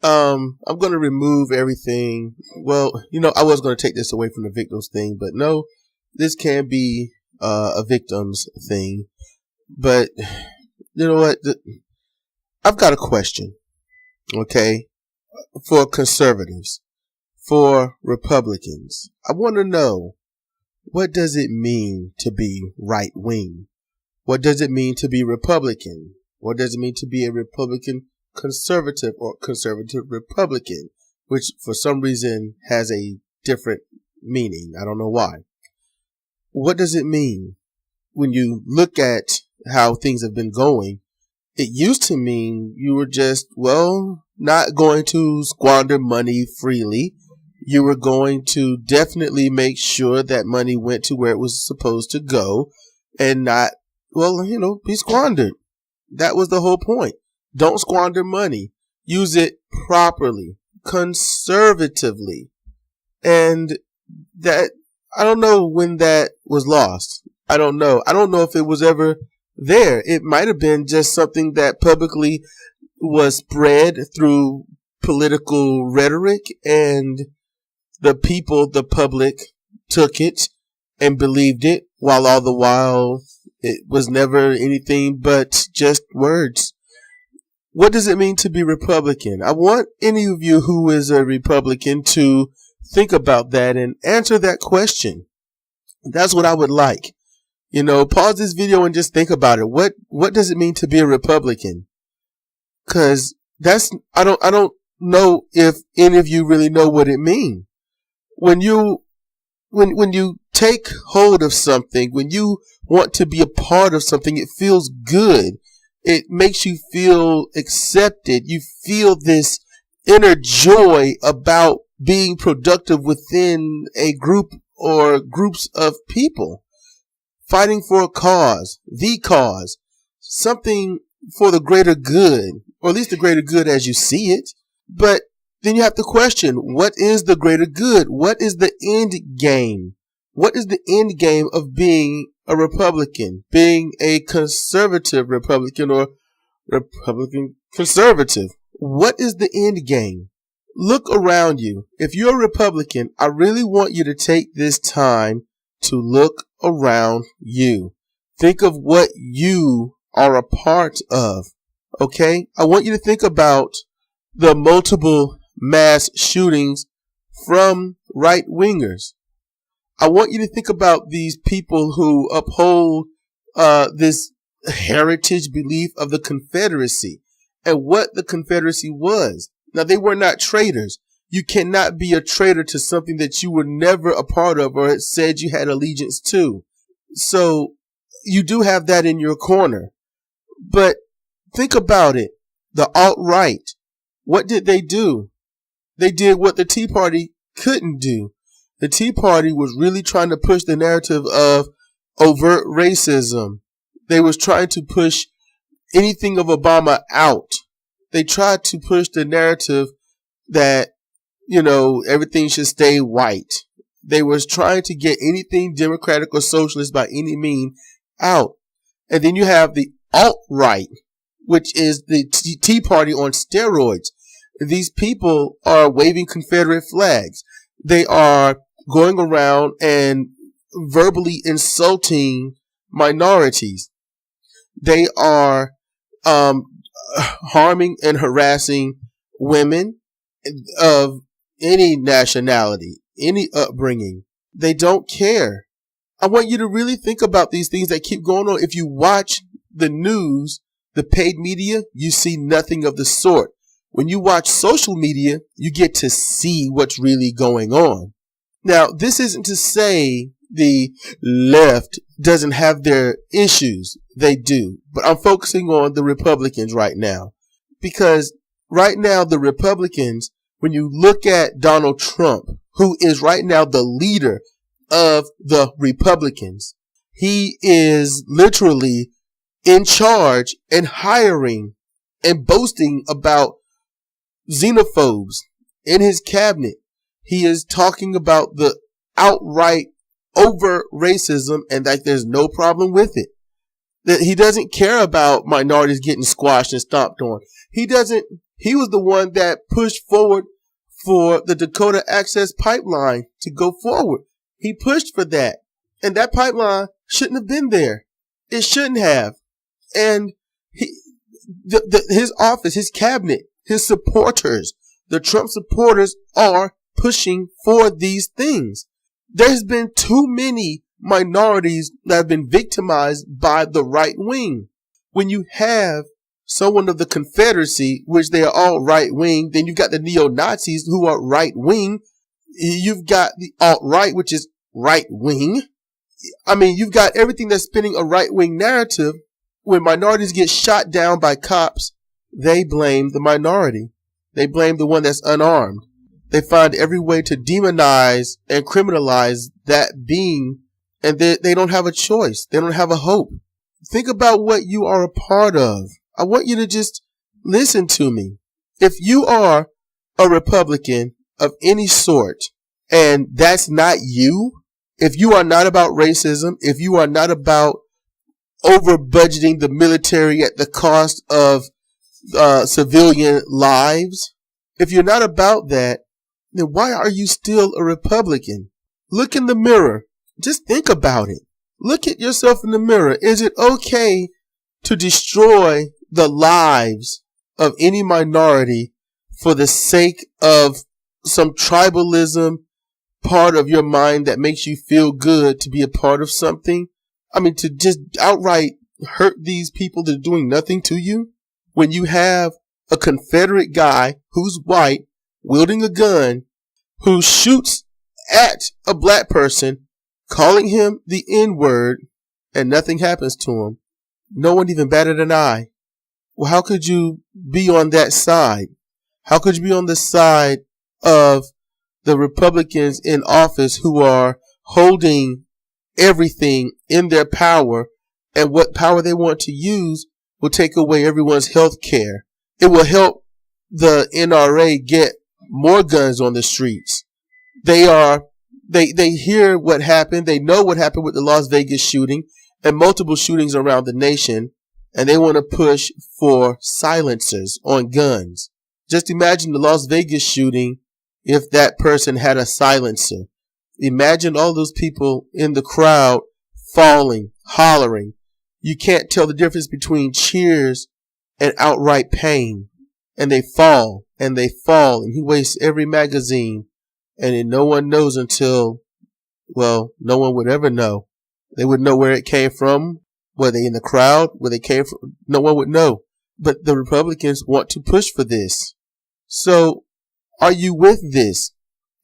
I'm going to remove everything. Well, I was going to take this away from the victims thing, but no, this can be a victims thing. But you know what? I've got a question, okay, for conservatives, for Republicans. I want to know, what does it mean to be right wing? What does it mean to be Republican? What does it mean to be a Republican conservative or conservative Republican, which for some reason has a different meaning? I don't know why. What does it mean? When you look at how things have been going, it used to mean you were just, not going to squander money freely. You were going to definitely make sure that money went to where it was supposed to go and not, be squandered. That was the whole point. Don't squander money. Use it properly, conservatively. And that, I don't know when that was lost. I don't know. I don't know if it was ever there. It might have been just something that publicly was spread through political rhetoric, and the public took it and believed it, while all the while it was never anything but just words. What does it mean to be Republican? I want any of you who is a Republican to think about that and answer that question. That's what I would like. Pause this video and just think about it. What does it mean to be a Republican? Cause I don't know if any of you really know what it means. When you take hold of something, when you want to be a part of something, it feels good. It makes you feel accepted. You feel this inner joy about being productive within a group or groups of people, fighting for a cause, something for the greater good, or at least the greater good as you see it. But then you have to question, what is the greater good? What is the end game? What is the end game of being a Republican, being a conservative Republican or Republican conservative? What is the end game? Look around you. If you're a Republican, I really want you to take this time to look around you. Think of what you are a part of. Okay? I want you to think about the multiple mass shootings from right wingers. I want you to think about these people who uphold this heritage belief of the Confederacy and what the Confederacy was. Now, they were not traitors. You cannot be a traitor to something that you were never a part of or said you had allegiance to. So you do have that in your corner. But think about it. The alt-right, what did they do? They did what the Tea Party couldn't do. The Tea Party was really trying to push the narrative of overt racism. They was trying to push anything of Obama out. They tried to push the narrative that, everything should stay white. They was trying to get anything democratic or socialist by any means out. And then you have the alt-right, which is the Tea Party on steroids. These people are waving Confederate flags. They are going around and verbally insulting minorities. They are harming and harassing women of any nationality, any upbringing. They don't care. I want you to really think about these things that keep going on. If you watch the news, the paid media, you see nothing of the sort. When you watch social media, you get to see what's really going on. Now, this isn't to say the left doesn't have their issues. They do. But I'm focusing on the Republicans right now. Because right now, the Republicans, when you look at Donald Trump, who is right now the leader of the Republicans, he is literally in charge and hiring and boasting about xenophobes in his cabinet. He is talking about the outright overt racism and that there's no problem with it. That he doesn't care about minorities getting squashed and stomped on. He He was the one that pushed forward for the Dakota Access Pipeline to go forward. He pushed for that. And that pipeline shouldn't have been there. It shouldn't have. And his office, his cabinet, his supporters, the Trump supporters are pushing for these things. There's been too many minorities that have been victimized by the right wing. When you have someone of the Confederacy, which they are all right wing, then you've got the neo-Nazis who are right wing. You've got the alt-right, which is right wing. I mean, you've got everything that's spinning a right wing narrative. When minorities get shot down by cops, they blame the minority. They blame the one that's unarmed. They find every way to demonize and criminalize that being, and they don't have a choice. They don't have a hope. Think about what you are a part of. I want you to just listen to me. If you are a Republican of any sort, and that's not you, if you are not about racism, if you are not about over budgeting the military at the cost of civilian lives, if you're not about that, then why are you still a Republican? Look in the mirror. Just think about it. Look at yourself in the mirror. Is it okay to destroy the lives of any minority for the sake of some tribalism part of your mind that makes you feel good to be a part of something? I mean, to just outright hurt these people that are doing nothing to you? When you have a Confederate guy who's white, wielding a gun, who shoots at a black person, calling him the N-word, and nothing happens to him. No one even batted an eye. Well, how could you be on that side? How could you be on the side of the Republicans in office who are holding everything in their power, and what power they want to use will take away everyone's health care? It will help the NRA get more guns on the streets. They hear what happened. They know what happened with the Las Vegas shooting and multiple shootings around the nation, and they want to push for silencers on guns. Just imagine the Las Vegas shooting if that person had a silencer. Imagine all those people in the crowd falling, hollering. You can't tell the difference between cheers and outright pain. And they fall, and he wastes every magazine, and then no one knows until, well, no one would ever know. They would know where it came from. Were they in the crowd? Where they came from? No one would know. But the Republicans want to push for this. So, are you with this?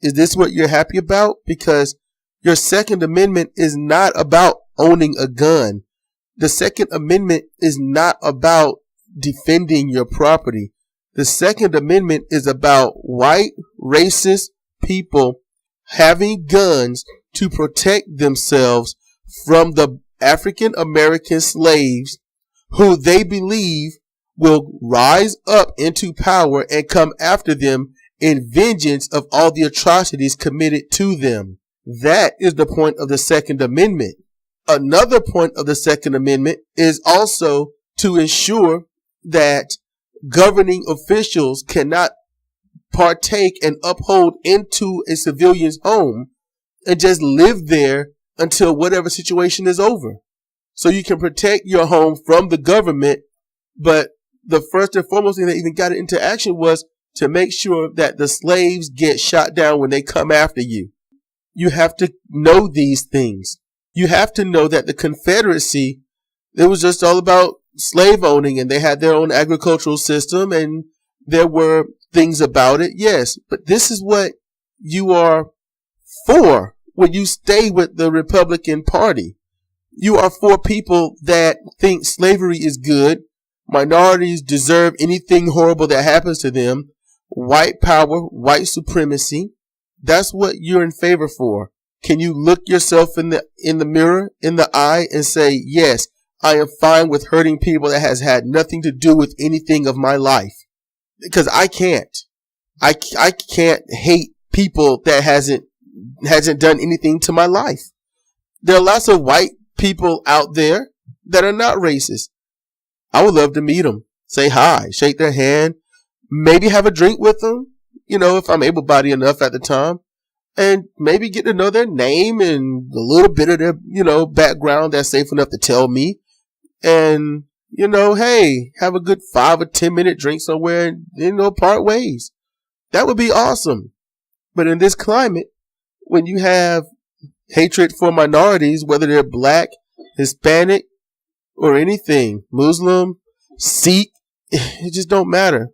Is this what you're happy about? Because your Second Amendment is not about owning a gun. The Second Amendment is not about defending your property. The Second Amendment is about white, racist people having guns to protect themselves from the African American slaves who they believe will rise up into power and come after them in vengeance of all the atrocities committed to them. That is the point of the Second Amendment. Another point of the Second Amendment is also to ensure that governing officials cannot partake and uphold into a civilian's home and just live there until whatever situation is over. So you can protect your home from the government, but the first and foremost thing that even got it into action was to make sure that the slaves get shot down when they come after you. You have to know these things. You have to know that the Confederacy, it was just all about slave owning, and they had their own agricultural system, and there were things about it, yes. But this is what you are for when you stay with the Republican Party. You are for people that think slavery is good, minorities deserve anything horrible that happens to them, white power, white supremacy. That's what you're in favor for. Can you look yourself in the mirror, in the eye, and say, yes, I am fine with hurting people that has had nothing to do with anything of my life? Because I can't. I can't hate people that hasn't done anything to my life. There are lots of white people out there that are not racist. I would love to meet them, say hi, shake their hand, maybe have a drink with them, if I'm able-bodied enough at the time, and maybe get to know their name and a little bit of their, background that's safe enough to tell me. And, hey, have a good 5 or 10 minute drink somewhere and, part ways. That would be awesome. But in this climate, when you have hatred for minorities, whether they're black, Hispanic, or anything, Muslim, Sikh, it just don't matter.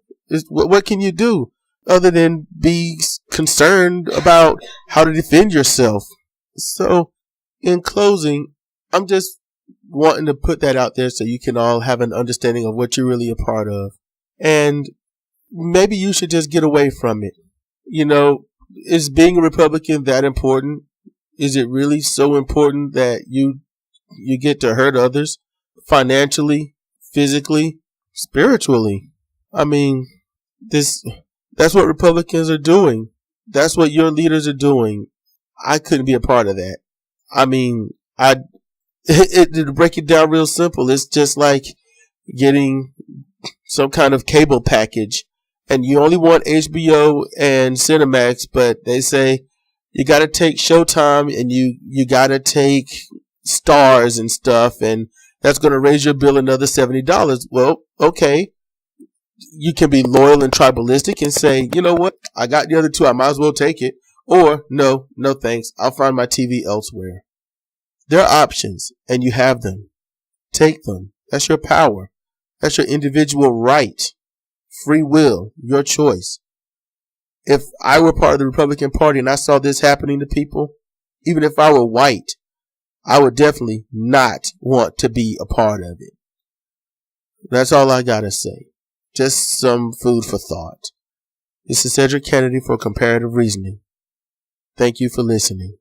What can you do other than be concerned about how to defend yourself? So, in closing, I'm just wanting to put that out there so you can all have an understanding of what you're really a part of. And maybe you should just get away from it. Is being a Republican that important? Is it really so important that you get to hurt others financially, physically, spiritually? I mean, that's what Republicans are doing. That's what your leaders are doing. I couldn't be a part of that. I mean, to break it down real simple, it's just like getting some kind of cable package and you only want HBO and Cinemax, but they say you got to take Showtime and you got to take Stars and stuff, and that's going to raise your bill another $70. Well, okay. You can be loyal and tribalistic and say, you know what? I got the other two. I might as well take it. Or no thanks. I'll find my TV elsewhere. There are options and you have them. Take them. That's your power. That's your individual right. Free will. Your choice. If I were part of the Republican Party and I saw this happening to people, even if I were white, I would definitely not want to be a part of it. That's all I gotta say. Just some food for thought. This is Sedrik Cannady for Comparative Reasoning. Thank you for listening.